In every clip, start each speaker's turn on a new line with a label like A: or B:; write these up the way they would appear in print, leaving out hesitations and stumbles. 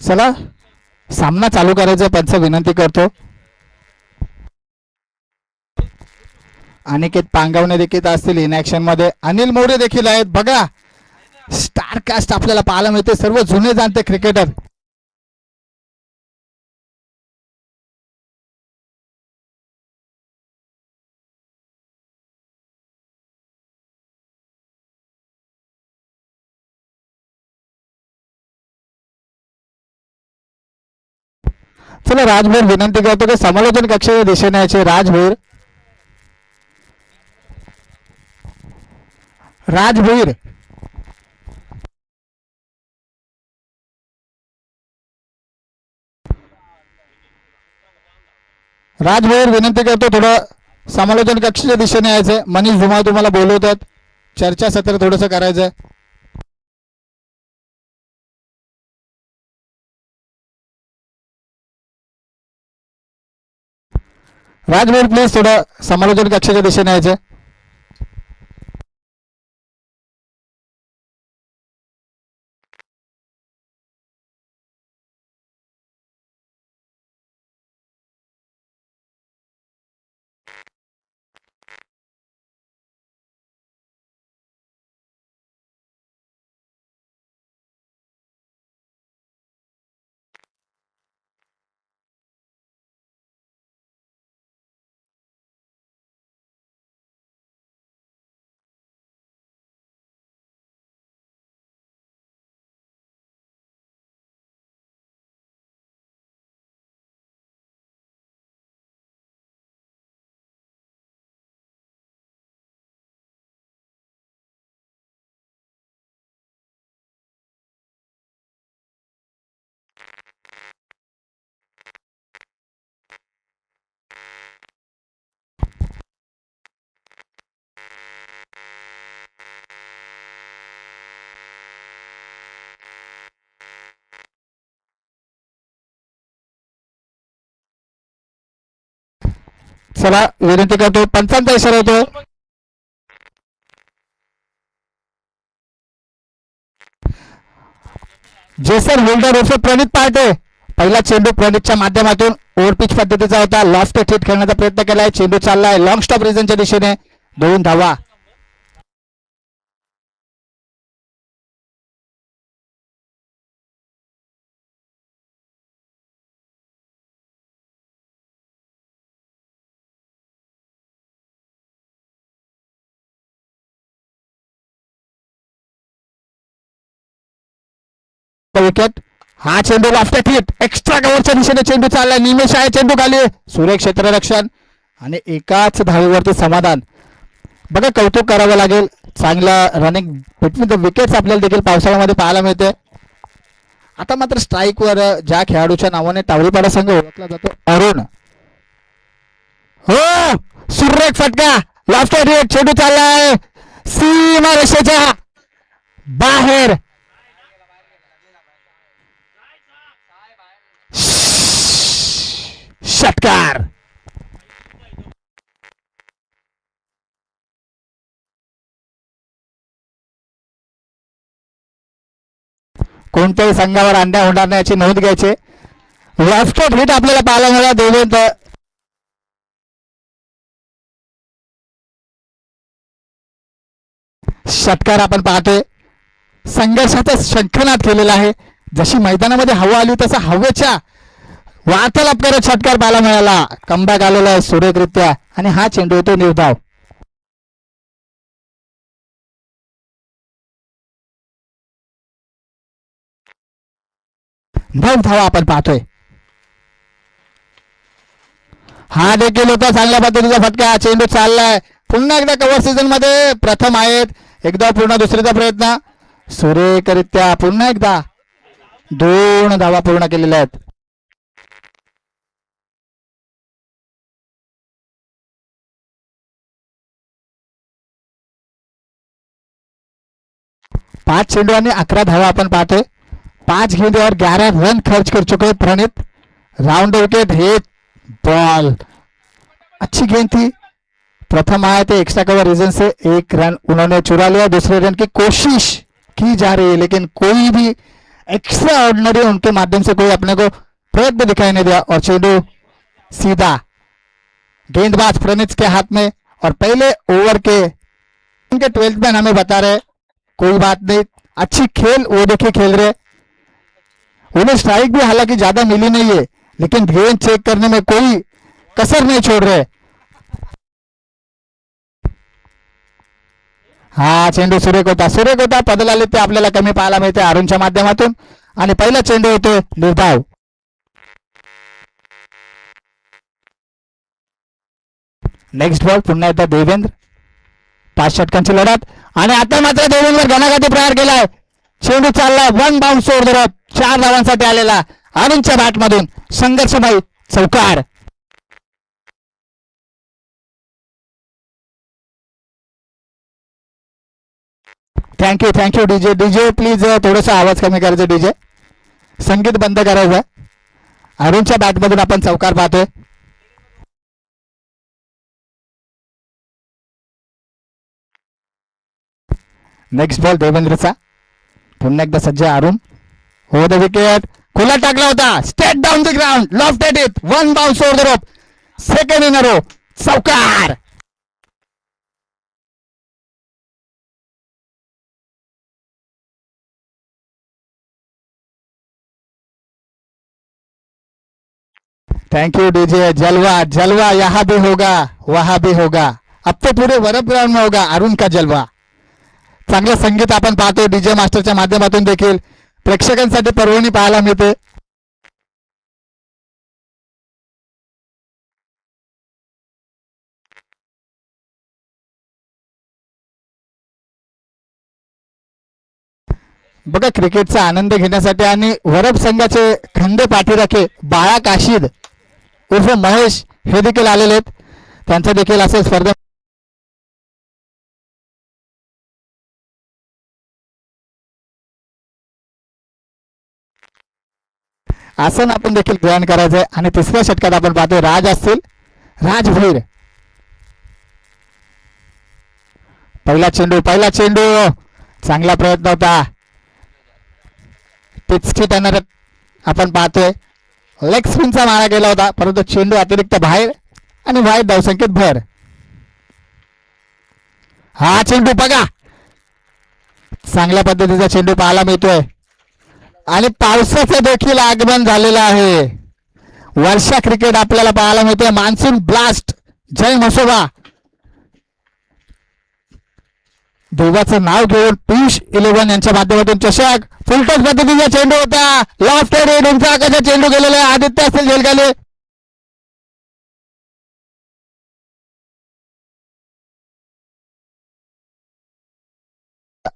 A: चला सामना चालू करायचा पंच विनंती करतो. अनिकेत पांगवणे देखील असतील इन ऍक्शन मध्ये. अनिल मोरे देखील आहेत. बघा स्टार कास्ट आपल्याला पाहायला मिळते, सर्व जुने जाणते क्रिकेटर. चला राजभर विनंती करतो की समालोचन कक्षाच्या दिशेने यायचे. राजभीर राजभीर राजभीर विनंती करतो थोडं समालोचन कक्षाच्या दिशेने यायचंय. मनीष धुमाळ तुम्हाला बोलवतात, चर्चा सत्र थोडंसं करायचंय. राजभीर प्लीज थोडं समालोचन कक्षाच्या दिशेने यायचंय. चला विनंती करतो, पंचांचा इशारा होतो. जेसन होल्डर उर्फ प्रणित पार्टे. पहिला चेंडू प्रणितच्या माध्यमातून ओव्हरपिच पद्धतीचा होता. लॉफ्ट हिट खेळण्याचा प्रयत्न केलाय. चेंडू चाललाय लॉंग स्टॉप रिजनच्या दिशेने. 2 धावा. विकेट. हा चेंडू लॉफ्ट हिट एक्स्ट्रा कव्हरच्या दिशेने चेंडू चाललाय. निमेश आहे चेंडू खाली. सुरेख क्षेत्ररक्षण आणि एकाच धावेवरती समाधान. बघा कौतुक करावं लागेल, चांगला रनिंग बिटवीन द विकेट्स आपल्याला देखील पावसाळ्यामध्ये पाहायला मिळते. आता मात्र स्ट्राईकवर ज्या खेळाडूच्या नावाने टावळीपाडा संघ ओळखला जातो, अरुण. हो सुरेख फटका. लॉफ्ट हिट चेंडू चाललाय सीमा रेषेच्या बाहेर. षटकार. कोणत्याही संघावर अन्याय होणार नाही याची नोंद घ्यायची. लॉफ्ट हिट आपल्याला पाहायला मिळाला. देवेंद्र षटकार आपण पाहतोय. संघर्षाचा शंखनाद केलेला आहे. जशी मैदानामध्ये हवा आली तसा हवेच्या वार्तालाप करत षटकार पाहायला मिळाला. कमबॅक आलेला आहे सुरेखरित्या आणि हा चेंडू होतो निर्धाव. 9 धावा आपण पाहतोय. हा देखील होता चांगल्या पद्धतीचा फटका. चेंडू चाललाय पुन्हा एकदा कव्हर सीझन मध्ये प्रथम आहेत. एकदा पूर्ण दुसरीचा प्रयत्न सुरेखरित्या पुन्हा एकदा 2 धावा पूर्ण केलेल्या आहेत. पाच चेंडू आणि 11 धावा आपण पाहतोय. 5 गेंदों 11 रन खर्च कर चुके प्रणित. राउंड विकेट हे बॉल अच्छी गेंद थी. प्रथम आए थे एक्स्ट्रा कवर रीजन से 1 रन उन्होंने चुरा लिया. दूसरे रन की कोशिश की जा रही है लेकिन कोई भी एक्स्ट्रा ऑर्डिनरी उनके माध्यम से कोई अपने को प्रयत्न दिखाई नहीं दिया और चेंडू सीधा गेंदबाज प्रणीत के हाथ में। और पहले ओवर के उनके 12th मैन हमें बता रहे कोई बात नहीं, अच्छी खेल वो देखिए खेल रहे। उन्हें स्ट्राइक भी हालांकि ज्यादा मिली नहीं है, लेकिन गेंद चेक करने में कोई कसर नहीं छोड़ रहे। हा चेंडू सुरेख होता पदला ते आपल्याला कमी पाहायला मिळते अरुणच्या माध्यमातून आणि पहिला चेंडू होतोय निर्धाव। नेक्स्ट बॉल पुन्हा एकदा देवेंद्र, 5 षटकांची लढत आणि आता मात्र देवेंद्र घणाघाती प्रहार केलाय, चेंडू चालला 1 बाउन्स ओव्हर द रॉप, 4 धावांसाठी आलेला अरुणच्या बॅटमधून संघर्षमय चौकार। थँक्यू डीजे प्लीज थोडासा आवाज कमी करायचा, डीजे संगीत बंद करायचं। अरुणच्या बॅटमधून आपण चौकार पाहतोय। नेक्स्ट बॉल देवेंद्रचा, पुन्हा एकदा सज्ज अरुण, हो द विकेट, खुला टाकला होता, straight down the ground, lofted it, 1 bounce over the rope, second in a row, चौकार। थैंक यू डीजे, जलवा जलवा यहाँ भी होगा वहां भी होगा, अब तो पूरे वरप ग्राउंड में होगा अरुण का जलवा। चांगलं संगीत आपण पाहतो डीजे मास्टरच्या माध्यमातून देखील प्रेक्षकांसाठी पर्वणी पाहायला मिळते। बघा क्रिकेटचा आनंद घेण्यासाठी आणि वरप संघाचे खंदे पाठीराखे बाळा काशीद उर्फ महेश हे देखील आलेले आहेत, त्यांचा देखील असे स्पर्धा आसन आपण देखील ग्रहण करायचंय। आणि तिसऱ्या षटकात आपण पाहतोय राज असतील, राजभीर, पहिला चेंडू चांगला प्रयत्न होता, पिचकी टर्नर आपण पाहतोय, लेग स्पिनचा मारा गेला होता परंतु चेंडू अतिरिक्त बाहेर आणि वाईट धावसंख्येत भर। हा चेंडू बघा चांगल्या पद्धतीचा चेंडू पाहायला मिळतोय आणि पावसाचं देखील आगमन झालेलं आहे। वर्षा क्रिकेट आपल्याला पाहायला मिळते, मान्सून ब्लास्ट, जय म्हसोबा, देवाचं नाव घेऊन पियुष 11 यांच्या माध्यमातून चषक, फुलटॉस पद्धतीचा चेंडू होता, लॉफ्टेड उंचा आकाशात चेंडू गेलेला, आदित्य असतील झेलगाले,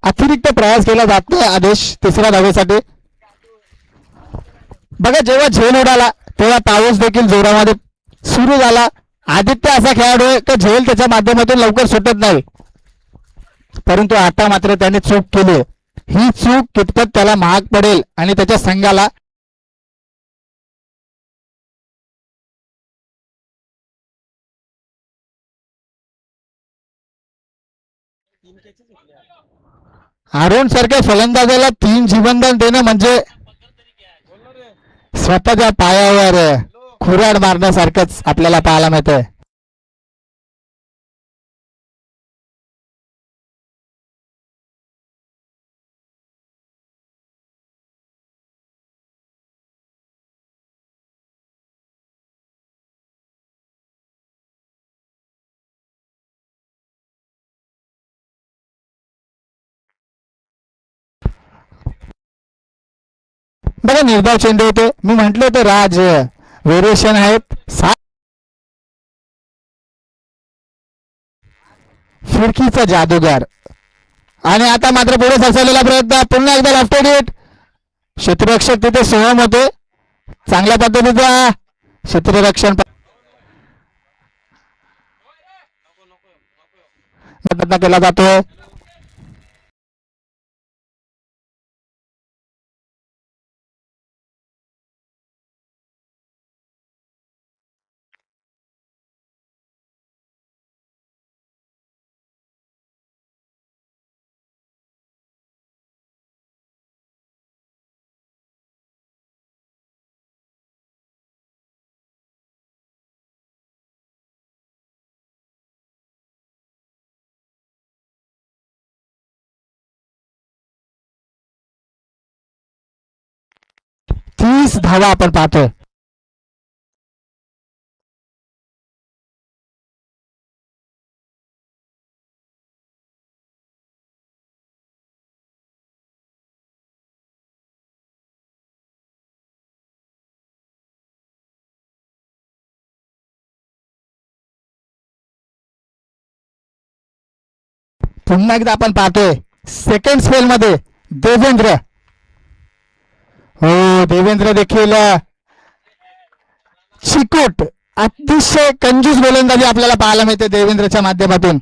A: अतिरिक्त प्रयास केला जात नाही आदेश तिसऱ्या धावेसाठी। बघा जेव्हा झेल उडाला तेव्हा पाऊस देखील जोरामध्ये सुरू झाला। आदित्य असा खेळाडू आहे की झेल त्याच्या माध्यमातून लवकर सुटत नाही, परंतु आता मात्र त्याने चूक केली, ही चूक कितपत त्याला महाग पडेल आणि त्याच्या संघाला अरुण सारख्या फलंदाजाला 3 जीवनदान देणं म्हणजे स्वतःच्या पायावर खुराड मारण्यासारखंच आपल्याला पाहायला मिळतंय। बघा निर्धाव चेंडू होते, मी म्हंटल होतं राज व्हेरिएशन आहेत, फिरकीचा जादूगार। आणि आता मात्र पुढे सरसवलेला प्रयत्न, पुन्हा एकदा लॉफ्टेड हिट, क्षेत्ररक्षक तिथे सहम होते, चांगल्या पद्धतीचा क्षेत्ररक्षण प्रयत्न केला जातोय। 30 धावा आपण पाहतोय. पुन्हा एकदा आपण पाहतोय सेकंड स्पेल मध्ये देवेंद्र. हो, देवेंद्र देखील चिकोट, अतिशय कंजूस गोलंदाजी आपल्याला पाहायला मिळते देवेंद्रच्या माध्यमातून.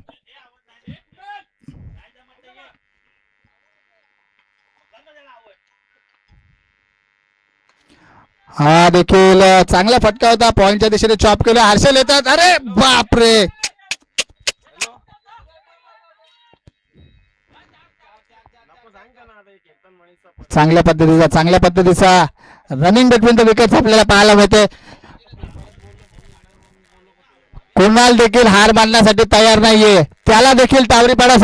A: हा देखील चांगला फटका होता, पॉइंटच्या दिशेने चॉप केलं. हर्षल येतात, अरे बापरे. चांगल्या पद्धतीचा रनिंग बिटवीन द विकेट्स आपल्याला पाहायला मिळते. कुणाल देखील हार मानण्यासाठी तयार नाहीये. त्याला देखील टावरीपाडा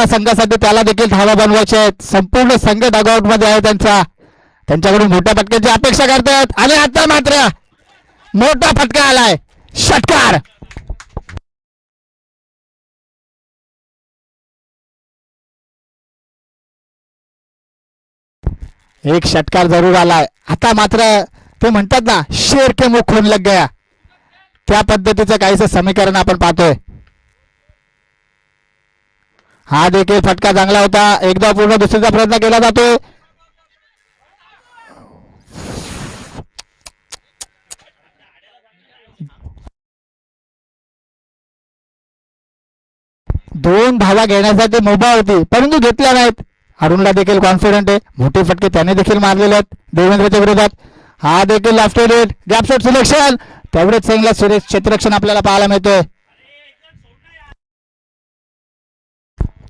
A: संघासाठी त्याला देखील धावा बनवायचे आहेत. संपूर्ण संघ डगआउट मध्ये आहे त्यांच्याकडून मोठ्या फटक्याची अपेक्षा करतात. आणि आता मात्र मोठा फटका आलाय, षटकार. एक षटकार जरूर आलाय. आता मात्र ते म्हणतात ना, शेर के मुख खून लग गया, त्या पद्धतीचं काहीच समीकरण आपण पाहतोय. हा देखील फटका चांगला होता. एकदा पूर्ण दुसरीचा प्रयत्न केला जातोय. दोन धावा घेण्यासाठी मुभा होती, परंतु घेतल्या नाहीत. अरुणला देखील कॉन्फिडंट आहे. मोठे फटके त्याने देखील मारलेले आहेत देवेंद्रच्या विरोधात. हा देखील लास्टेड गॅप शॉट सिलेक्शन. तेवढेच चांगला सुरेश क्षेत्ररक्षण आपल्याला पाहायला मिळतोय.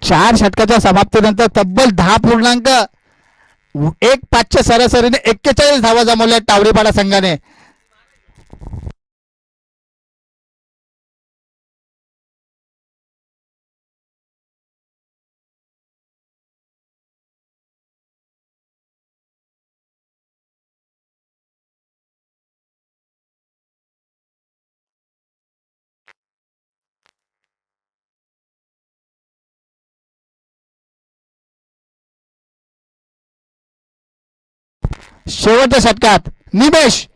A: 4 षटकाच्या समाप्तीनंतर तब्बल 10.15च्या सरासरीने 41 धावा जमवल्या टावरीपाडा संघाने. शेवटच्या षटकात निमेश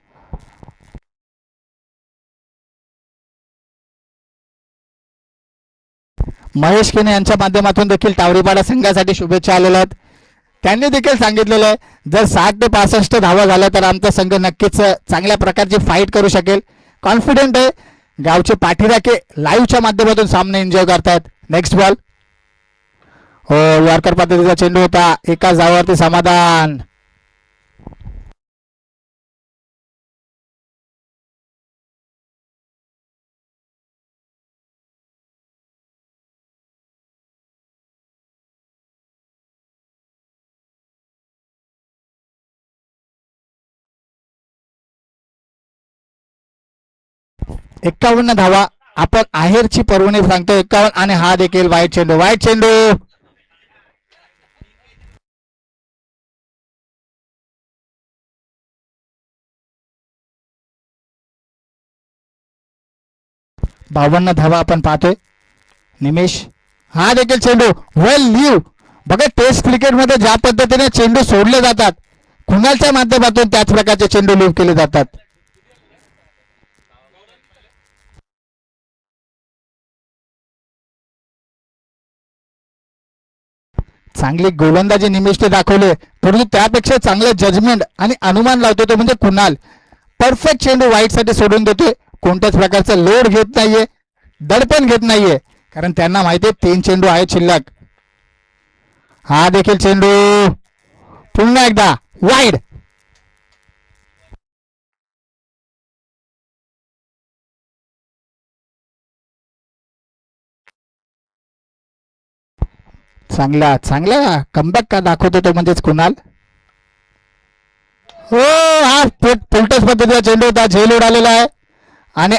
A: महेश केने यांच्या माध्यमातून देखील टावरीपाडा संघासाठी शुभेच्छा आलेल्या आहेत. त्यांनी देखील सांगितलेलं आहे, जर 60 ते 65 धावा झाल्या तर आमचा संघ नक्कीच चांगल्या प्रकारची फाईट करू शकेल. कॉन्फिडंट आहे. गावचे पाठीराखे लाईव्हच्या माध्यमातून सामने एन्जॉय करतायत. Next ball. हो, यॉर्कर पद्धतीचा चेंडू होता. एका धावावरती समाधान. एकावन्न धावा आपण आहेरची पर्वणी सांगतो. 51. आणि हा देखील वाईट चेंडू. बावन्न धावा आपण पाहतोय. निमेश, हा देखील चेंडू वेल लीव. बघा, टेस्ट क्रिकेटमध्ये ज्या पद्धतीने चेंडू सोडले जातात, कुणालच्या माध्यमातून त्याच प्रकारचे चेंडू लीव केले जातात. चांगली गोलंदाजी निमिष्ट दाखवले, परंतु त्यापेक्षा चांगलं जजमेंट आणि अनुमान लावतो तो म्हणजे कुणाल. परफेक्ट चेंडू वाईट साठी सोडून देतोय. कोणत्याच प्रकारचा लोड घेत नाहीये, दडपण घेत नाहीये, कारण त्यांना माहितीये 3 चेंडू आहेत शिल्लक. हा देखील चेंडू पुन्हा एकदा वाईड. चांगला कमबॅक का दाखवतो तो म्हणजेच कुणाल. हो, हा फुलटस पद्धतीचा चेंडू होता. झेल उडालेला आहे आणि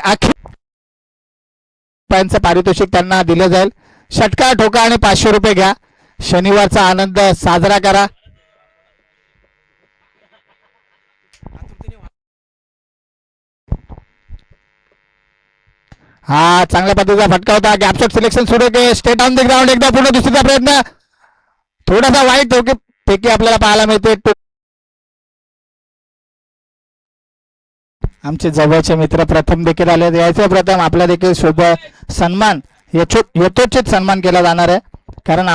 A: रुपयांचं पारितोषिक त्यांना दिलं जाईल. षटकार ठोका आणि 500 रुपये घ्या. शनिवारचा आनंद साजरा करा. हा चांगल्या पद्धतीचा फटका होता. गॅपशॉट सिलेक्शन सुरू के स्टेट ऑन द ग्राउंड. एकदा पुन्हा दुसरीचा प्रयत्न थोडासा वाईट पैकी आपल्याला पाहायला मिळते. आमचे जवळचे मित्र प्रथम देखील आले. यायचं प्रथम आपला देखील शुभ सन्मान यथोचित सन्मान केला जाणार आहे. कारण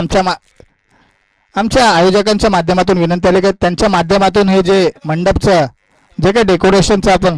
A: आमच्या आयोजकांच्या माध्यमातून विनंती आली की त्यांच्या माध्यमातून हे जे मंडपचं जे काही डेकोरेशनचं आपण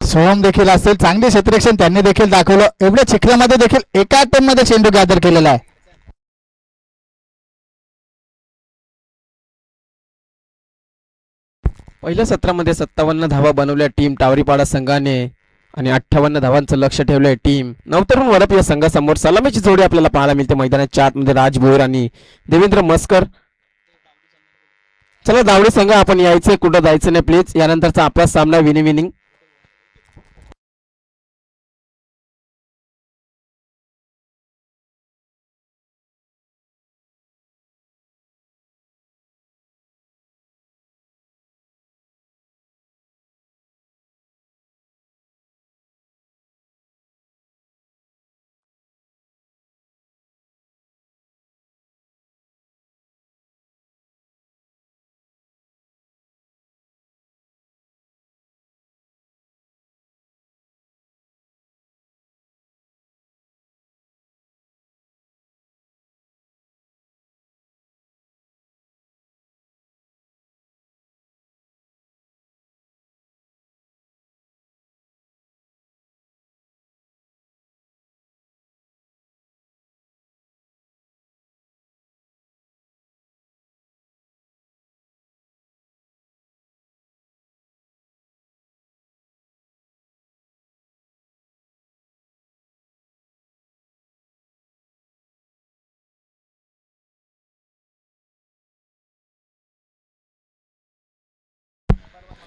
A: सोहम देखील असेल. चांगले क्षेत्ररक्षण त्यांनी देखील दाखवलं. एवढ्या चिखल्यामध्ये देखील एका अटेम्प्ट मध्ये चेंडू गॅदर केलेला आहे.
B: पहिल्या सत्रामध्ये 57 धावा बनवल्या टीम टावरीपाडा संघाने आणि 58 धावांचं लक्ष ठेवलंय टीम नवतरुण वडप या संघासमोर. सलामीची जोडी आपल्याला पाहायला मिळते मैदानाच्या आतमध्ये. राज भोईर आणि देवेंद्र मस्कर. चला दावडी संघ आपण यायचंय, कुठं जायचं नाही प्लीज. यानंतरचा आपला सामना विनिंग.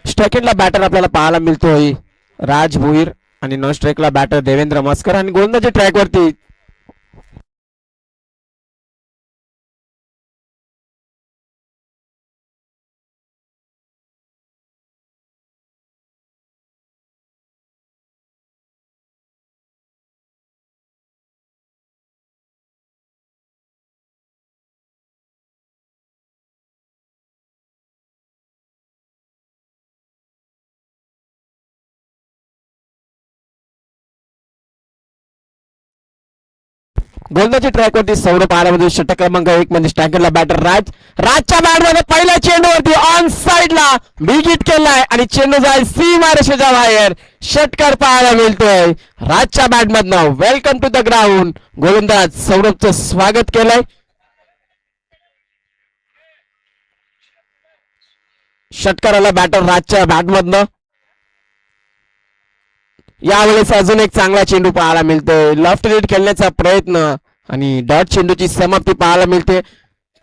B: स्ट्रायकेटला बॅटर आपल्याला पाहायला मिळतोय राज भोईर आणि नॉन स्ट्राईकला बॅटर देवेंद्र मस्कर. आणि गोलंदाजी ट्रॅक वरती गोलंदाजी ट्रॅक वरती सौरभ आल्यामध्ये षटक क्रमांक 1 म्हणजे स्ट्रायकरला बॅटर राजच्या बॅटमध्ये पहिल्या चेंडूवरती ऑन साइडला बिगिट केलाय आणि चेंडू जाईल सीमा रेषेच्या बाहेर. षटकार पाहायला मिळतोय राजच्या बॅटमधनं. Welcome to the ground. गोलंदाज सौरभचं स्वागत केलंय. षटकाराला बॅटर राजच्या बॅटमधनं. यावेळेस अजून एक चांगला चेंडू पाहायला मिळतोय. लेफ्ट लीड खेळण्याचा प्रयत्न आणि डॉट चेंडूची समाप्ती पाहायला मिळते.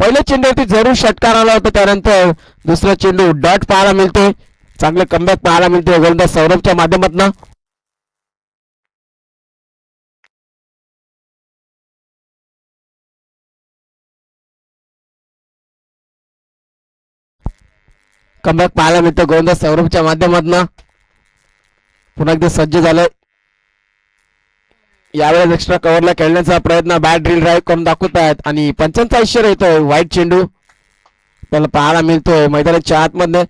B: पहिल्या चेंडूवरती जरूर षटकार आला होता, त्यानंतर दुसरा चेंडू डॉट पाहायला मिळतोय. चांगलं कमबॅक पाहायला मिळतोय गोलंदाज सौरभच्या माध्यमातून. कमबॅक पाहायला मिळतो गोलंदाज सौरभच्या माध्यमातून. पुन्हा एकदा सज्ज झालंय. यावेळेस एक्स्ट्रा कव्हरला खेळण्याचा प्रयत्न बॅट ड्रिल ड्राईव्ह करून दाखवत आहेत आणि पंचांचा इशारा येतोय. वाईट चेंडू त्याला पाहायला मिळतोय मैदानाच्या आतमध्ये.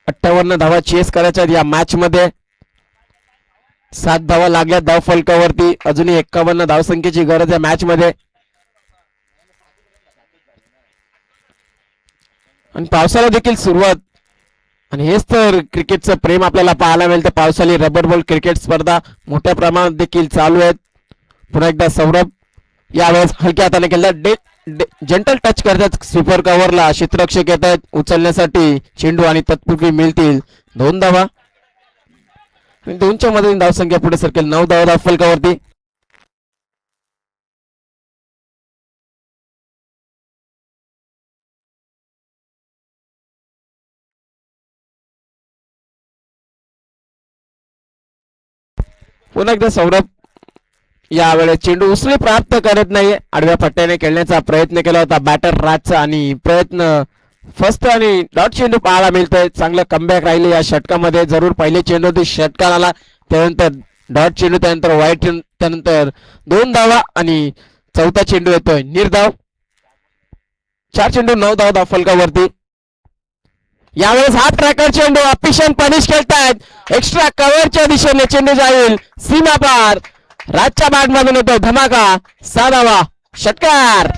B: 58 धावा चेस करायच्या या मॅच मध्ये. 7 धावा लागल्या धाव फलकावरती. अजूनही 51 धावसंख्येची गरज आहे मॅच मध्ये. आणि पावसाला देखील सुरुवात. आणि हेच तर क्रिकेटचं प्रेम आपल्याला पाहायला मिळतं. पावसाळी रबर बॉल क्रिकेट स्पर्धा मोठ्या प्रमाणात देखील चालू आहेत. पुन्हा एकदा सौरभ यावेळेस हलक्या हाताने केला. जेंटल टच करतात स्वीपर कव्हरला. क्षेत्ररक्षक येत आहेत उचलण्यासाठी चेंडू आणि तत्पूर्वी मिळतील 2 धावा. 2च्या मदतीने धावसंख्या पुढे सरकेल. 9 धावा धाव फलकावरती. पुन्हा एकदा सौरभ यावेळेस चेंडू उसळी प्राप्त करत नाही. आडव्या पट्ट्याने खेळण्याचा प्रयत्न केला होता बॅटर राजचा आणि प्रयत्न फर्स्ट आणि डॉट चेंडू पाहायला मिळतोय. चांगलं कमबॅक राहिले या षटकामध्ये. जरूर पहिले चेंडू षटकार आला, त्यानंतर डॉट चेंडू, त्यानंतर वाईट, त्यानंतर 2 धावा आणि चौथा चेंडू येतोय निर्धाव. 4 चेंडू 9 धावा धाव फलकावरती. यावेळेस हा ट्रॅकर चेंडू अपिशन पनिश खेळतायत. एक्स्ट्रा कव्हरच्या दिशेने चेंडू जाईल सीमा पार. राजच्या बॅट मधून येतोय धमाका. 6 धावा षटकार.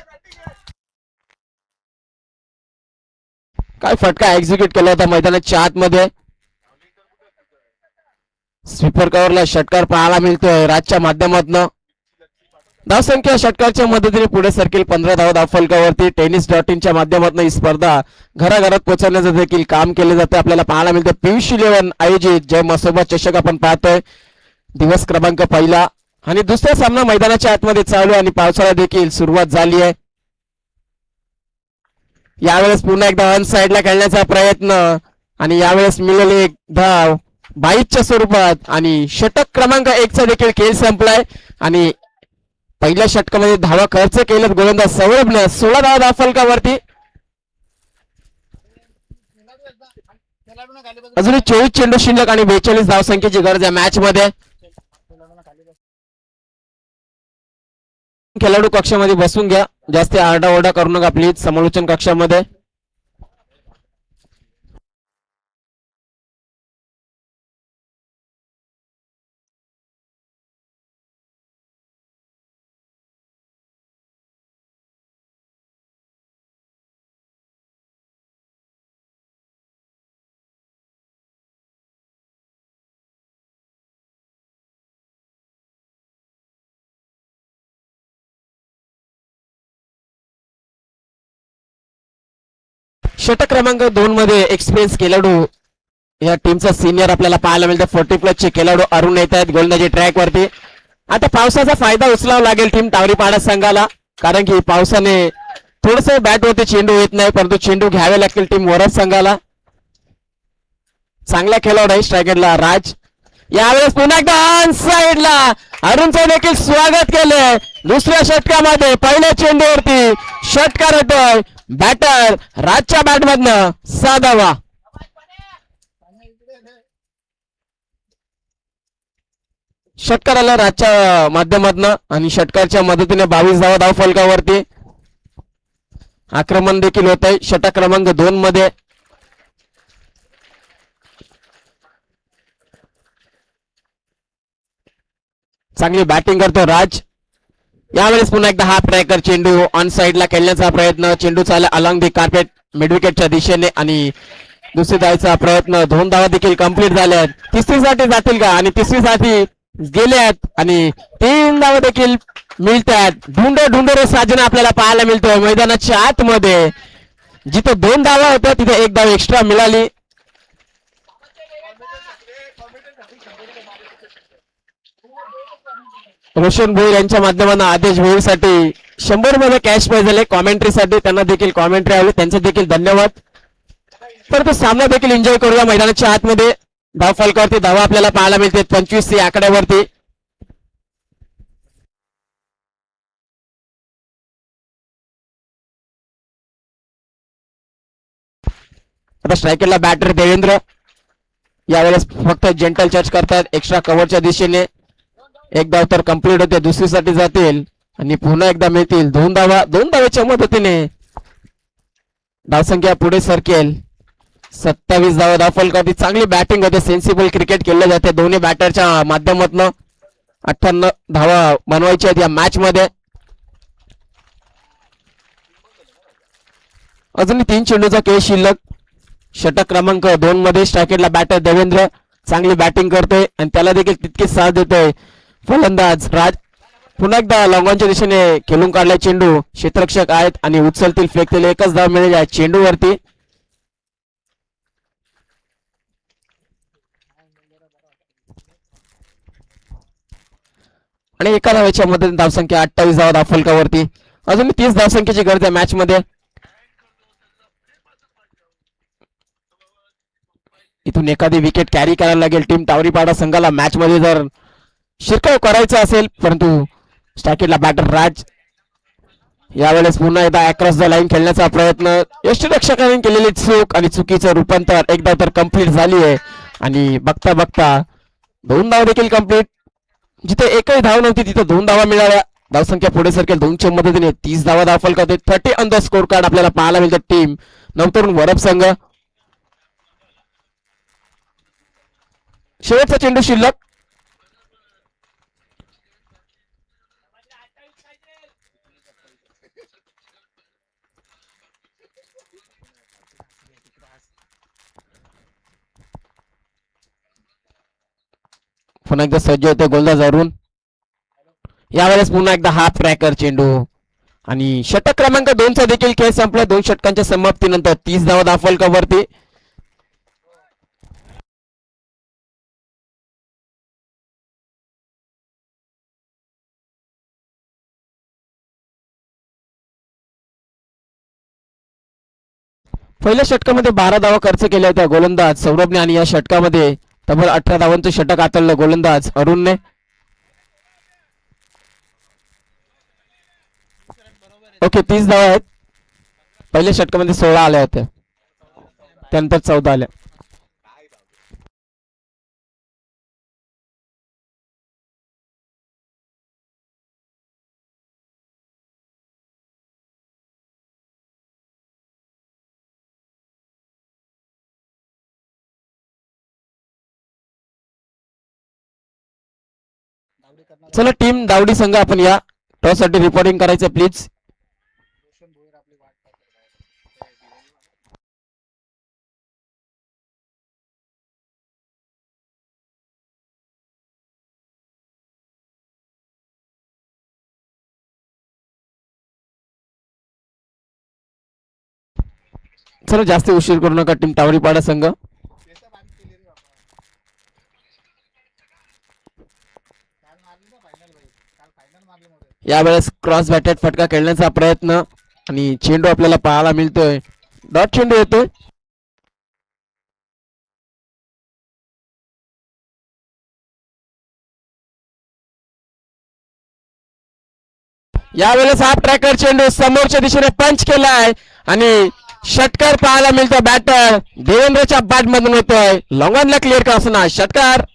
B: काय फटका एक्झिक्यूट केला होता मैदानाच्या आतमध्ये. स्वीपर कव्हरला षटकार पाहायला मिळतोय राजच्या माध्यमातून. धावसंख्या षटकारच्या मदतीने पुढे सरकेल. 15 धावा धाव फलकावरती. tennis.in च्या माध्यमातून ही स्पर्धा घराघरात पोहोचवण्याचं देखील काम केले जाते. आपल्याला पाहायला मिळतं पियुष 11 आयोजित जय मसोबा चषक आपण पाहतोय. दिवस क्रमांक पहिला आणि दुसरा सामना मैदानाच्या आतमध्ये चालू आणि पावसाळा देखील सुरुवात झाली आहे. यावेळेस पुन्हा एकदा ऑन साइडला खेळण्याचा प्रयत्न आणि यावेळेस मिळालेली एक धाव 22च्या स्वरूपात आणि षटक क्रमांक 1चा देखील खेळ संपलाय. आणि पहिल्या षटकामध्ये धावा खर्च केलेत गोलंदाज सौरभने. 16 धावा धाव फलकावरती. अजूनही 24 चेंडू शिल्लक आणि 42 धावसंख्येची गरज आहे मॅच मध्ये. खेळाडू कक्षामध्ये बसून घ्या. जास्त आरडाओरडा करू नका प्लीज समालोचन कक्षामध्ये. षटक क्रमांक 2 मध्ये एक्सपिरियन्स खेळाडू या टीमचा सिनियर आपल्याला पाहायला मिळतं. 40+ चे खेळाडू अरुण येत आहेत गोलंदाजी ट्रॅक वरती. आता पावसाचा फायदा उचलावा लागेल टीम तावरीपाडा संघाला, कारण की पावसाने थोडस बॅट वरती चेंडू येत नाही, परंतु चेंडू घ्यावे लागतील टीम वरद संघाला. चांगला खेळाडू आहे स्ट्रायकरला राज. यावेळेस पुन्हा एकदा ऑन साइडला अरुणचं देखील स्वागत केलंय. दुसऱ्या षटकामध्ये पहिल्या चेंडूवरती षटकार होतोय बॅटर राजच्या बॅट मधनं. 6 धावा. षटकार आला राजच्या माध्यमातनं आणि षटकारच्या मदतीने 22 धावा धाव फलकावरती. आक्रमण देखील होत आहे षटक क्रमांक 2 मध्ये. चांगली बॅटिंग करतो राज. यावेळेस पुन्हा एकदा हा ट्रॅकर चेंडू ऑन साइडला खेळण्याचा प्रयत्न. चेंडू चालला अलॉंग दी कार्पेट मिडविकेटच्या दिशेने आणि दुसरी धावायचा प्रयत्न. 2 धावा देखील कंप्लीट झाल्यात. तिसरीसाठी जातील का? आणि तिसरीसाठी गेल्यात आणि 3 धावा देखील मिळतात. ढुंडो साजन आपल्याला पाहायला मिळतोय मैदानाच्या आतमध्ये. जिथे 2 धावा होत्या तिथे 1 धाव एक्स्ट्रा मिळाली. रोशन भोईर यांच्या माध्यमातून आदेश भोईरसाठी 100 मध्ये कॅश प्राइज झाले. कॉमेंट्रीसाठी त्यांना देखील कॉमेंट्री आले, त्यांचे देखील धन्यवाद. तर तो सामना देखील एन्जॉय करूया मैदानाच्या आतमध्ये. धाव फलकावरती धावा आपल्याला पाहायला मिळते 25 या आकड्यावरती. आता स्ट्रायकरला बॅटर देवेंद्र यावेळेस फक्त जेंटल टच करतात एक्स्ट्रा कव्हरच्या दिशेने. एक धाव तर कंप्लीट होते, दुसरीसाठी जातील आणि पुन्हा एकदा मिळतील 2 धावा. 2 धावेच्या मदतीने धावसंख्या पुढे सरकेल. 27 धावा धाव फलकावरती. चांगली बॅटिंग होते, सेन्सिबल क्रिकेट केलं जाते दोन्ही बॅटरच्या माध्यमातून. 58 धावा बनवायच्या आहेत या मॅच मध्ये. अजूनही 3 चेंडूचा खेळ शिल्लक. षटक क्रमांक 2 मध्ये स्ट्रायकेटला बॅटर देवेंद्र चांगली बॅटिंग करतोय आणि त्याला देखील तितकीच साथ देतोय फलंदाज राज. पुन्हा एकदा लॉंगॉनच्या दिशेने खेळून काढलाय चेंडू. क्षेत्ररक्षक आहेत आणि उचलतील फेकतील. एकच धाव मिळेल या चेंडूवरती. आणि एका धावेच्या मदतीने धावसंख्या 28 धावा धावफलकावरती. अजून 30 धावसंख्येची गरज आहे मॅच मध्ये. इथून एखादी विकेट कॅरी करायला लागेल टीम तावरीपाडा संघाला मॅच मध्ये जर शिरकाव करायचा असेल. परंतु स्ट्रायकेटला बॅटर राज यावेळेस पुन्हा एकदा अक्रॉस द लाईन खेळण्याचा प्रयत्न. यष्टीरक्षकाने केलेली चूक आणि चुकीचं रूपांतर एकदा तर कंप्लीट झाली आहे आणि बघता बघता 2 धावा देखील कंप्लीट. जिथे एकही धाव नव्हती तिथे 2 धावा मिळाल्या. धावसंख्या पुढे सरकेल 2च्या मदतीने. 30 धावा धावफलकावरती. 30 ऑन द स्कोर कार्ड आपल्याला पाहायला मिळतं. टीम नवतरुण वरप संघ. शेवटचा चेंडू शिल्लक. पुन्हा एकदा सज्ज होते गोलंदाज अरुण. यावेळेस पुन्हा एकदा हाफ ट्रॅकर चेंडू आणि षटक क्रमांक 2चा देखील खेळ संपला. 2 षटकांच्या समाप्तीनंतर 30 धावा धावफलकावरती. पहिल्या षटकामध्ये 12 धावा खर्च केल्या होत्या गोलंदाज सौरभने आणि या षटकामध्ये तब्बल 18 धावांचं षटक हाताळलं गोलंदाज अरुणने. ओके 30 धावा आहेत. पहिल्या षटकामध्ये 16 आल्या होत्या, त्यानंतर 14 आल्या. चला टीम दावडी संघ आपण या टॉस साठी रिपोर्टिंग करायचं प्लीज. चला जास्त उशीर करू नका टीम तावरीपाडा संघ. यावेळेस क्रॉस बॅटेड फटका खेळण्याचा प्रयत्न आणि चेंडू आपल्याला पाहायला मिळतोय. डॉट चेंडू येतोय. यावेळेस हाफ ट्रॅकर चेंडू समोरच्या दिशेने पंच केलाय आणि षटकार पाहायला मिळतो. बॅटर देवेंद्रच्या बॅट मधून होतोय. लॉंगॉनला क्लिअर का असणार षटकार.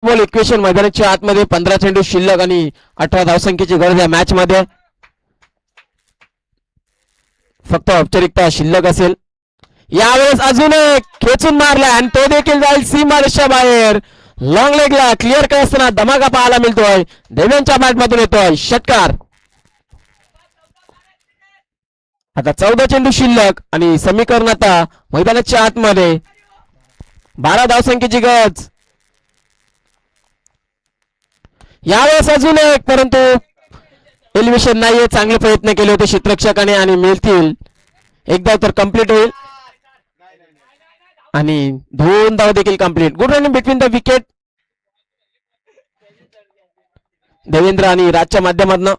B: बॉल इक्वेशन मैदानाच्या आतमध्ये 15 चेंडू शिल्लक आणि 18 धावसंख्येची गरज आहे मॅच मध्ये. फक्त औपचारिकता शिल्लक असेल. यावेळेस अजून एक खेचून मारलाय आणि तो देखील जाईल सीमारेषा बाहेर. लॉंग लेगला क्लिअर करत असताना धमाका पाहायला मिळतोय. देवेंच्या बॅट मधून येतोय षटकार. आता 14 चेंडू शिल्लक आणि समीकरण आता मैदानाच्या आतमध्ये 12 धावसंख्येची गरज. यावेळेस अजून एक, परंतु एलिव्हेशन नाहीये. चांगले प्रयत्न केले होते क्षेत्ररक्षकाने आणि मिळतील एक धाव तर कंप्लीट होईल आणि 2 धाव देखील complete. Good running between the wicket Devendra आणि राजच्या माध्यमातून.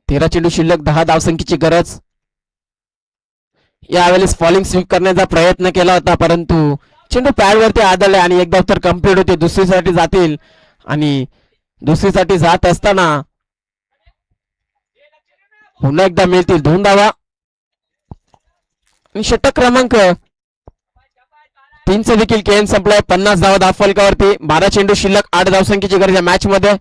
B: तेरा चेंडू शिल्लक 10 धावसंख्येची गरज. यावेळेस फॉलिंग स्वीप करण्याचा प्रयत्न केला होता, परंतु चेंडू पॅड वरती आदळले आणि एक धाव तर कंप्लीट होते. दुसरीसाठी जातील आणि दुसरीसाठी जात असताना पुन्हा एकदा मिळतील 2 धावा आणि षटक क्रमांक 3 देखील खेळ संपलाय. 50 धावा धाव फलकावरती. 12 चेंडू शिल्लक 8 धावसंख्येची गरज या मॅच मध्ये.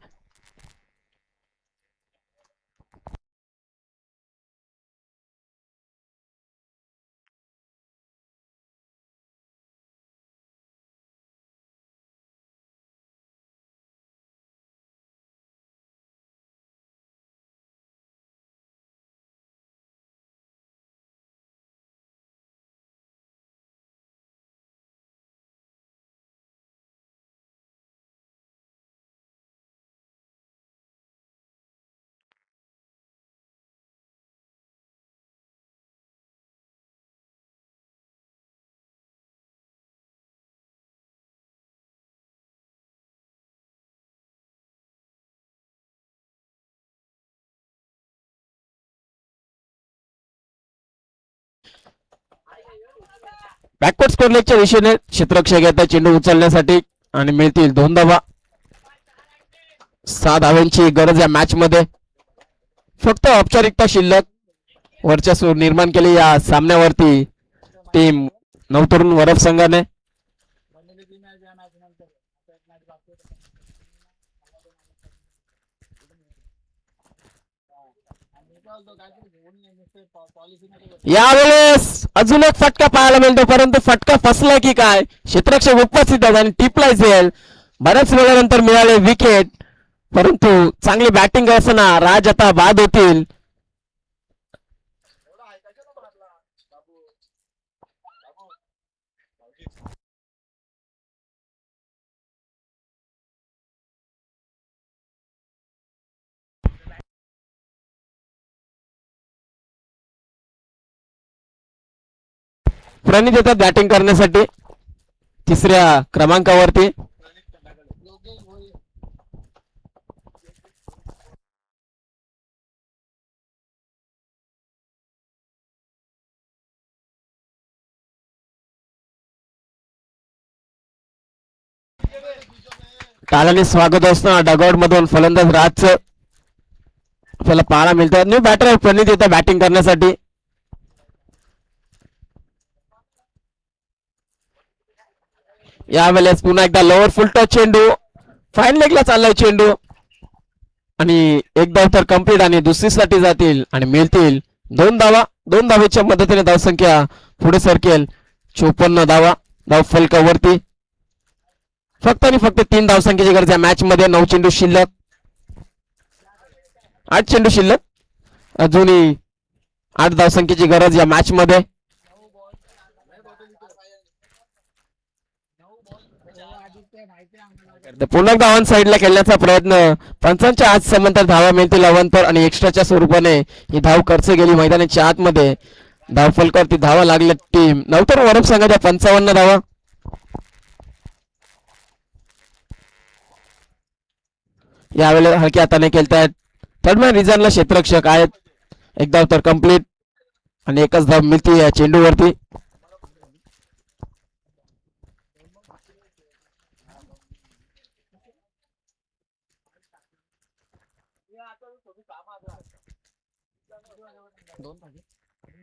B: बॅकवर्ड स्कोर लेगच्या दिशेने क्षेत्ररक्षक येतात चेंडू उचलण्यासाठी आणि मिळतील 2 धावा. 6 धावांची गरज या मॅच मध्ये. फक्त औपचारिकता शिल्लक. वर्चस्व निर्माण केले या सामन्यावरती टीम नवतरुण वरफ संघाने. यावेळेस अजून एक फटका पाहायला मिळतो, परंतु फटका फसला की काय. क्षेत्ररक्षक उपस्थित आहेत आणि टिपला जाईल. बऱ्याच वेळानंतर मिळाले विकेट, परंतु चांगली बॅटिंग असताना राज आता बाद होतील. प्रणित येतात बॅटिंग करण्यासाठी 3ऱ्या क्रमांकावरती. टाळाने स्वागत असताना डगआउट मधून फलंदाज राजचं आपल्याला पाहायला मिळतं. न्यू बॅटर प्रणित येतात बॅटिंग करण्यासाठी. यावेळेस पुन्हा एकदा लोअर फुल टच चेंडू. फाईन लेगला चाललाय चेंडू आणि एक धाव तर कंप्लीट आणि दुसरीसाठी जातील आणि मिळतील 2 धावा. 2 धावेच्या मदतीने धावसंख्या पुढे सरकेल. 54 धावा धाव फलकावरती. फक्त आणि फक्त 3 धावसंख्येची गरज या मॅच मध्ये. 9 चेंडू शिल्लक. 8 चेंडू शिल्लक. अजूनही 8 धावसंख्येची गरज या मॅच मध्ये. पुन्हा एकदा ऑन साइडला खेळण्याचा प्रयत्न. पंचांच्या आज समांतर धावा मिळतील अवंतर आणि एक्स्ट्राच्या स्वरूपाने ही धाव खर्च गेली मैदानाच्या आतमध्ये. धाव फलकावरती धावा लागल्या टीम नवतर वरम संघाच्या 55 धावा. यावेळेला हलक्या हाताने खेळतायत. थर्डमॅन रिझनला क्षेत्ररक्षक आहेत. एक धाव तर कंप्लीट आणि एकच धाव मिळते या चेंडूवरती.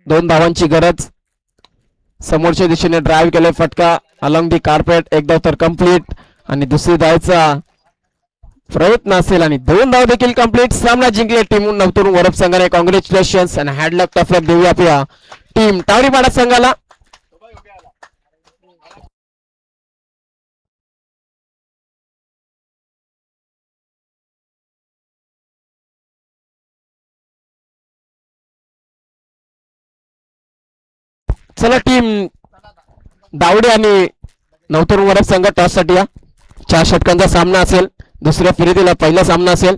B: दोन धावांची गरज. समोरच्या दिशेने ड्राईव्ह केले फटका अलॉंग दी कार्पेट. एक धाव तर कंप्लीट आणि दुसरी धावचा प्रयत्न असेल आणि 2 धाव देखील कंप्लीट. सामना जिंकले टीम नवतरुण वरप संघाने. कॉंग्रॅच्युलेशन्स आणि हॅड लक टफ लक देऊया आपल्या टीम टावरीपाडा संघाला. चला टीम दावडे आणि नवतरुण वर्ग संघ टॉस साठी या. 4 षटकांचा सामना असेल. दुसऱ्या फेरीतील पहिला सामना असेल.